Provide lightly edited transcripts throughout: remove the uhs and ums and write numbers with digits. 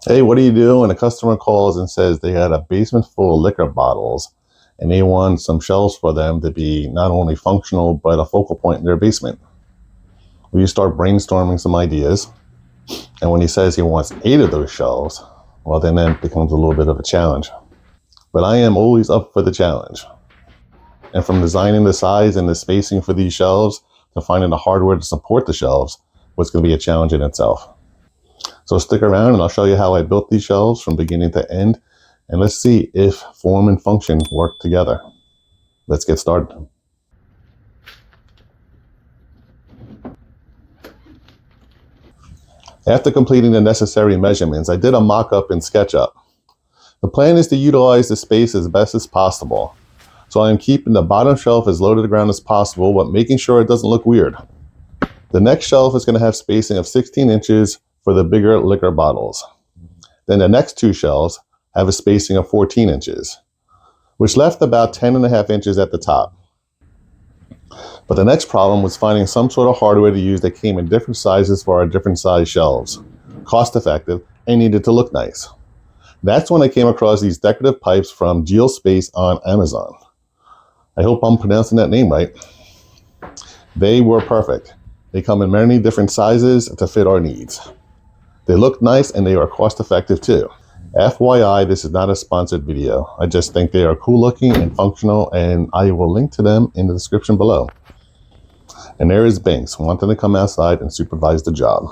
Hey, what do you do when a customer calls and says they had a basement full of liquor bottles and they want some shelves for them to be not only functional but a focal point in their basement? Well, you start brainstorming some ideas, and when he says he wants 8 of those shelves, well, then that becomes a little bit of a challenge. But I am always up for the challenge. And from designing the size and the spacing for these shelves to finding the hardware to support the shelves was going to be a challenge in itself. So stick around and I'll show you how I built these shelves from beginning to end, and let's see if form and function work together. Let's get started. After completing the necessary measurements, I did a mock-up in SketchUp. The plan is to utilize the space as best as possible. So I am keeping the bottom shelf as low to the ground as possible, but making sure it doesn't look weird. The next shelf is going to have spacing of 16 inches for the bigger liquor bottles. Then the next 2 shelves have a spacing of 14 inches, which left about 10.5 inches at the top. But the next problem was finding some sort of hardware to use that came in different sizes for our different size shelves, cost effective, and needed to look nice. That's when I came across these decorative pipes from Geospace on Amazon. I hope I'm pronouncing that name right. They were perfect. They come in many different sizes to fit our needs. They look nice and they are cost effective too. FYI, this is not a sponsored video. I just think they are cool looking and functional, and I will link to them in the description below. And there is Banks wanting to come outside and supervise the job.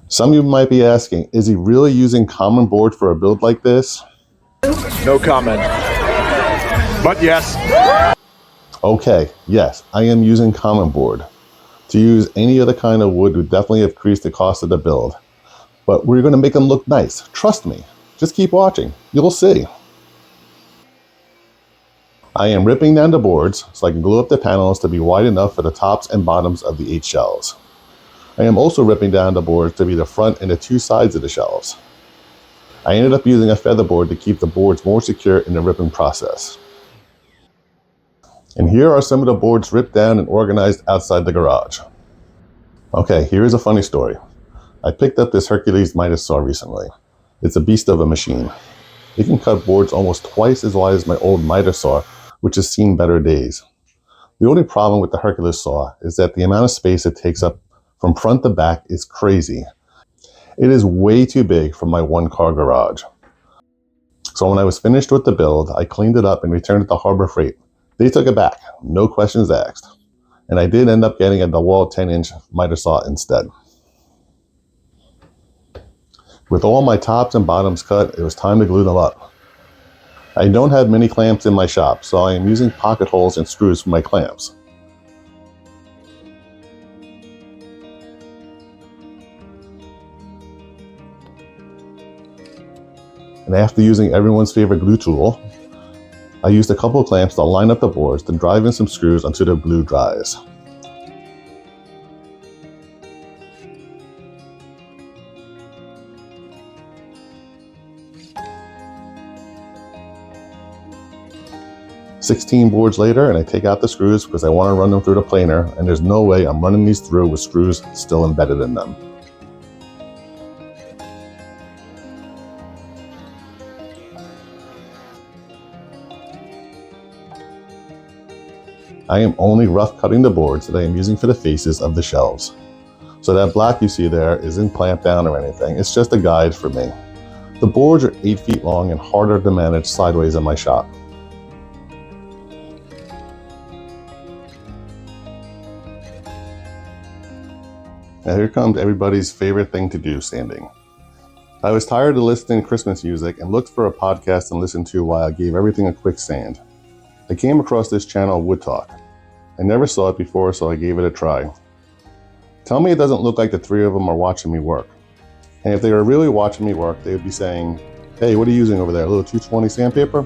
Some of you might be asking, is he really using common board for a build like this? No comment. But yes. Okay, yes, I am using common board. To use any other kind of wood would definitely increase the cost of the build. But we're going to make them look nice. Trust me. Just keep watching. You'll see. I am ripping down the boards so I can glue up the panels to be wide enough for the tops and bottoms of the 8 shelves. I am also ripping down the boards to be the front and the 2 sides of the shelves. I ended up using a feather board to keep the boards more secure in the ripping process. And here are some of the boards ripped down and organized outside the garage. Okay, here's a funny story. I picked up this Hercules miter saw recently. It's a beast of a machine. It can cut boards almost twice as wide as my old miter saw, which has seen better days. The only problem with the Hercules saw is that the amount of space it takes up from front to back is crazy. It is way too big for my 1-car garage. So when I was finished with the build, I cleaned it up and returned it to Harbor Freight. They took it back, no questions asked. And I did end up getting a DeWalt 10-inch miter saw instead. With all my tops and bottoms cut, it was time to glue them up. I don't have many clamps in my shop, so I am using pocket holes and screws for my clamps. And after using everyone's favorite glue tool, I used a couple of clamps to line up the boards, then drive in some screws until the glue dries. "16 boards later, and I take out the screws because I want to run them through the planer, and there's no way I'm running these through with screws still embedded in them. I am only rough cutting the boards that I am using for the faces of the shelves. So that black you see there isn't clamped down or anything, it's just a guide for me. The boards are 8 feet long and harder to manage sideways in my shop. Now here comes everybody's favorite thing to do, sanding. I was tired of listening to Christmas music and looked for a podcast to listen to while I gave everything a quick sand. I came across this channel, Wood Talk. I never saw it before, so I gave it a try. Tell me it doesn't look like the 3 of them are watching me work. And if they were really watching me work, they would be saying, "Hey, what are you using over there, a little 220 sandpaper?"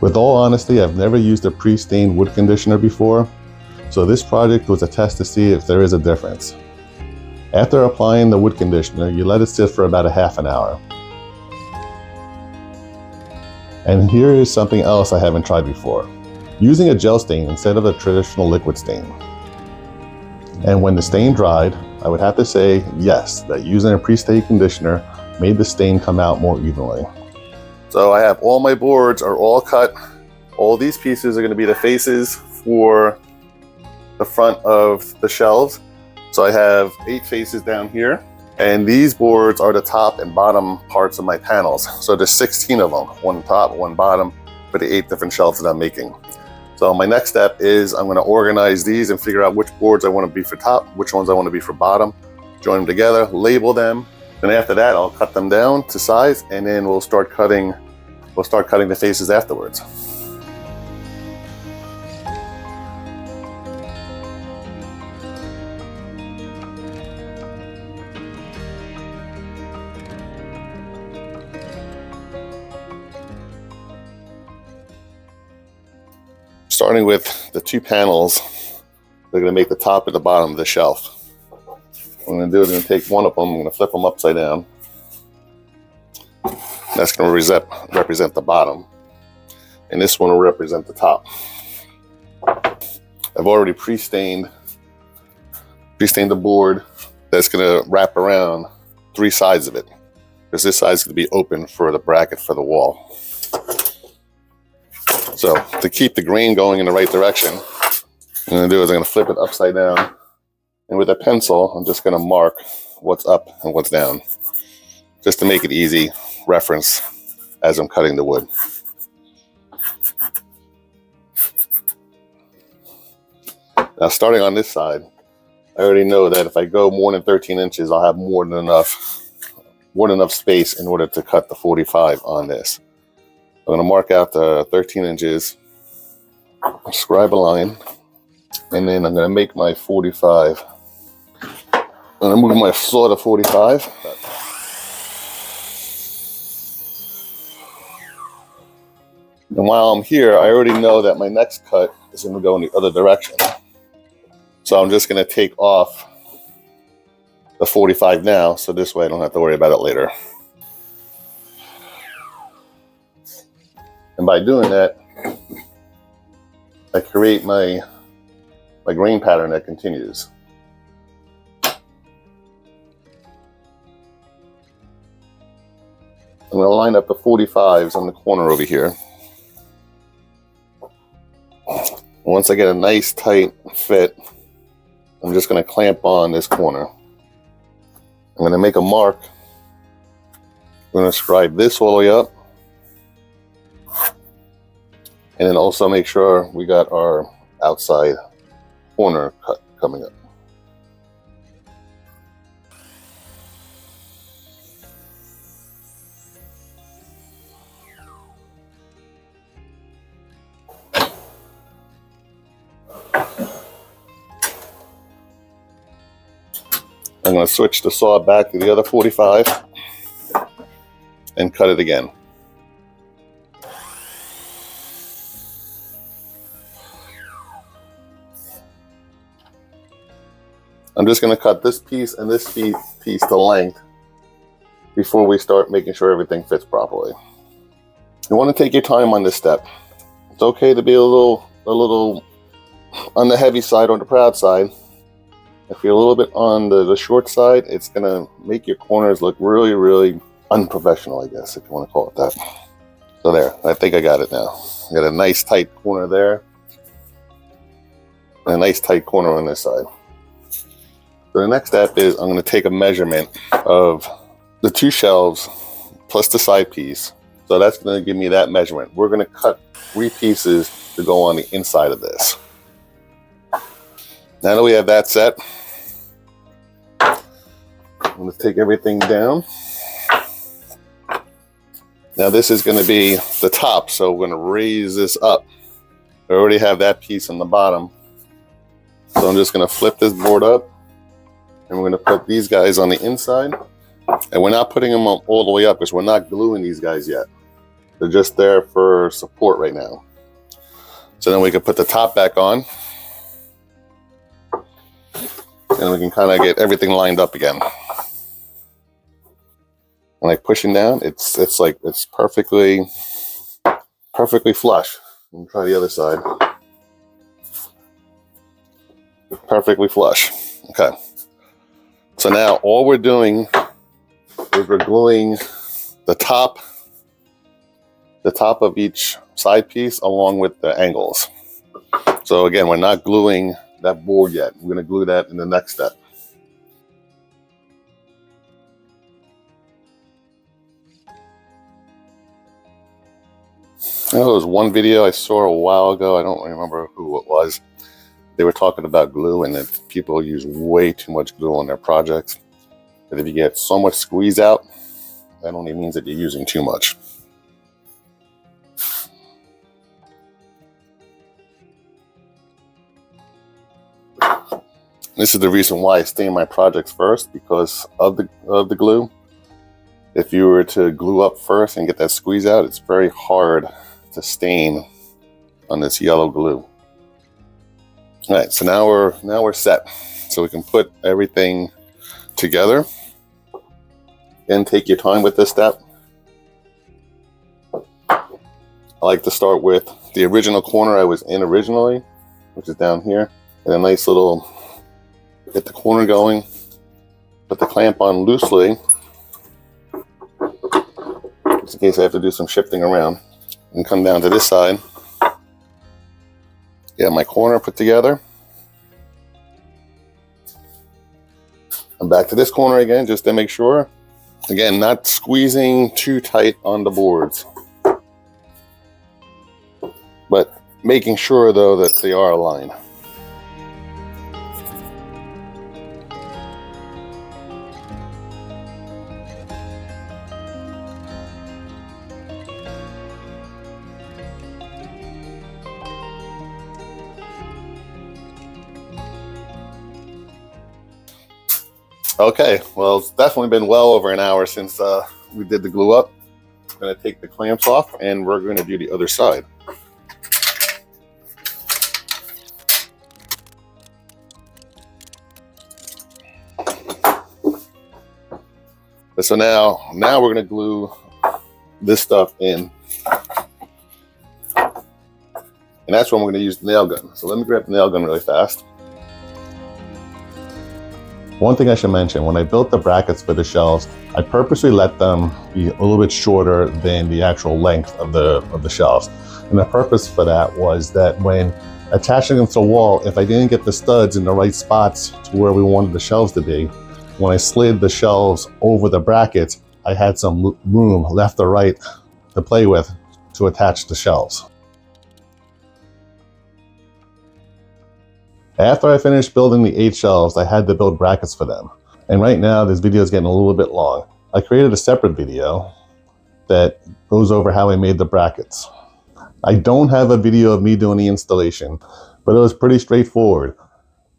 With all honesty, I've never used a pre-stained wood conditioner before, so this project was a test to see if there is a difference. After applying the wood conditioner, you let it sit for about a half an hour. And here is something else I haven't tried before. Using a gel stain instead of a traditional liquid stain. And when the stain dried, I would have to say yes, that using a pre-stain conditioner made the stain come out more evenly. So I have all my boards are all cut. All these pieces are going to be the faces for the front of the shelves. So I have 8 faces down here, and these boards are the top and bottom parts of my panels. So there's 16 of them, one top, one bottom, for the 8 different shelves that I'm making. So my next step is I'm going to organize these and figure out which boards I want to be for top, which ones I want to be for bottom, join them together, label them, and after that I'll cut them down to size, and then we'll start cutting the faces afterwards. Starting with the 2 panels, they're going to make the top and the bottom of the shelf. What I'm going to do is I'm going to take one of them, I'm going to flip them upside down. That's going to represent the bottom, and this one will represent the top. I've already pre-stained the board that's going to wrap around 3 sides of it, because this side is going to be open for the bracket for the wall. So to keep the grain going in the right direction, what I'm going to do is I'm going to flip it upside down, and with a pencil I'm just going to mark what's up and what's down, just to make it easy reference as I'm cutting the wood. Now starting on this side, I already know that if I go more than 13 inches, I'll have more than enough space in order to cut the 45 on this. I'm going to mark out the 13 inches, scribe a line, and then I'm going to make my 45. I'm going to move my saw to 45. And while I'm here, I already know that my next cut is going to go in the other direction. So I'm just going to take off the 45 now, so this way I don't have to worry about it later. And by doing that, I create my grain pattern that continues. I'm going to line up the 45s on the corner over here. Once I get a nice tight fit, I'm just going to clamp on this corner. I'm going to make a mark. I'm going to scribe this all the way up. And then also make sure we got our outside corner cut coming up. I'm going to switch the saw back to the other 45 and cut it again. I'm just going to cut this piece and this piece to length before we start making sure everything fits properly. You want to take your time on this step. It's okay to be a little on the heavy side or the proud side. If you're a little bit on the short side, it's going to make your corners look really, really unprofessional, I guess, if you want to call it that. So there, I think I got it now. Got a nice tight corner there, and a nice tight corner on this side. So the next step is I'm going to take a measurement of the 2 shelves plus the side piece. So that's going to give me that measurement. We're going to cut 3 pieces to go on the inside of this. Now that we have that set, I'm going to take everything down. Now this is going to be the top, so we're going to raise this up. I already have that piece on the bottom. So I'm just going to flip this board up. And we're going to put these guys on the inside. And we're not putting them all the way up because we're not gluing these guys yet. They're just there for support right now. So then we can put the top back on. And we can kind of get everything lined up again. When I push it down, it's perfectly flush. Let me try the other side. Perfectly flush. Okay. So now all we're doing is we're gluing the top of each side piece along with the angles. So again, we're not gluing that board yet. We're going to glue that in the next step. There was one video I saw a while ago. I don't remember who it was. They were talking about glue and that people use way too much glue on their projects. That if you get so much squeeze out, that only means that you're using too much. This is the reason why I stain my projects first, because of the glue. If you were to glue up first and get that squeeze out, it's very hard to stain on this yellow glue. All right, so now we're set. So we can put everything together. And take your time with this step. I like to start with the original corner I was in originally, which is down here, and a nice little, get the corner going, put the clamp on loosely, just in case I have to do some shifting around, and come down to this side. Get my corner put together. I'm back to this corner again, just to make sure. Again, not squeezing too tight on the boards, but making sure though that they are aligned. Okay, well, it's definitely been well over an hour since we did the glue up. I'm going to take the clamps off and we're going to do the other side. So now we're going to glue this stuff in. And that's when we're going to use the nail gun. So let me grab the nail gun really fast. One thing I should mention, when I built the brackets for the shelves, I purposely let them be a little bit shorter than the actual length of the shelves. And the purpose for that was that when attaching them to the wall, if I didn't get the studs in the right spots to where we wanted the shelves to be, when I slid the shelves over the brackets, I had some room left or right to play with to attach the shelves. After I finished building the 8 shelves, I had to build brackets for them. And right now, this video is getting a little bit long. I created a separate video that goes over how I made the brackets. I don't have a video of me doing the installation, but it was pretty straightforward.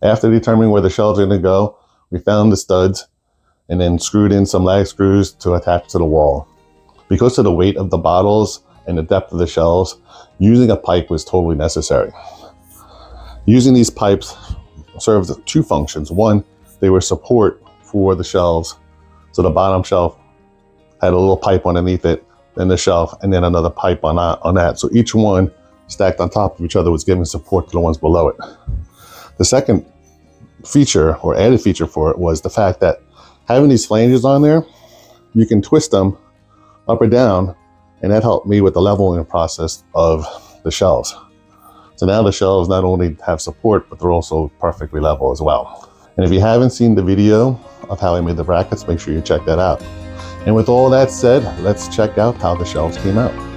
After determining where the shelves are going to go, we found the studs and then screwed in some lag screws to attach to the wall. Because of the weight of the bottles and the depth of the shelves, using a pipe was totally necessary. Using these pipes serves 2 functions. One, they were support for the shelves. So the bottom shelf had a little pipe underneath it, then the shelf, and then another pipe on that. So each one stacked on top of each other was giving support to the ones below it. The second feature or added feature for it was the fact that having these flanges on there, you can twist them up or down, and that helped me with the leveling process of the shelves. So now the shelves not only have support, but they're also perfectly level as well. And if you haven't seen the video of how I made the brackets, make sure you check that out. And with all that said, let's check out how the shelves came out.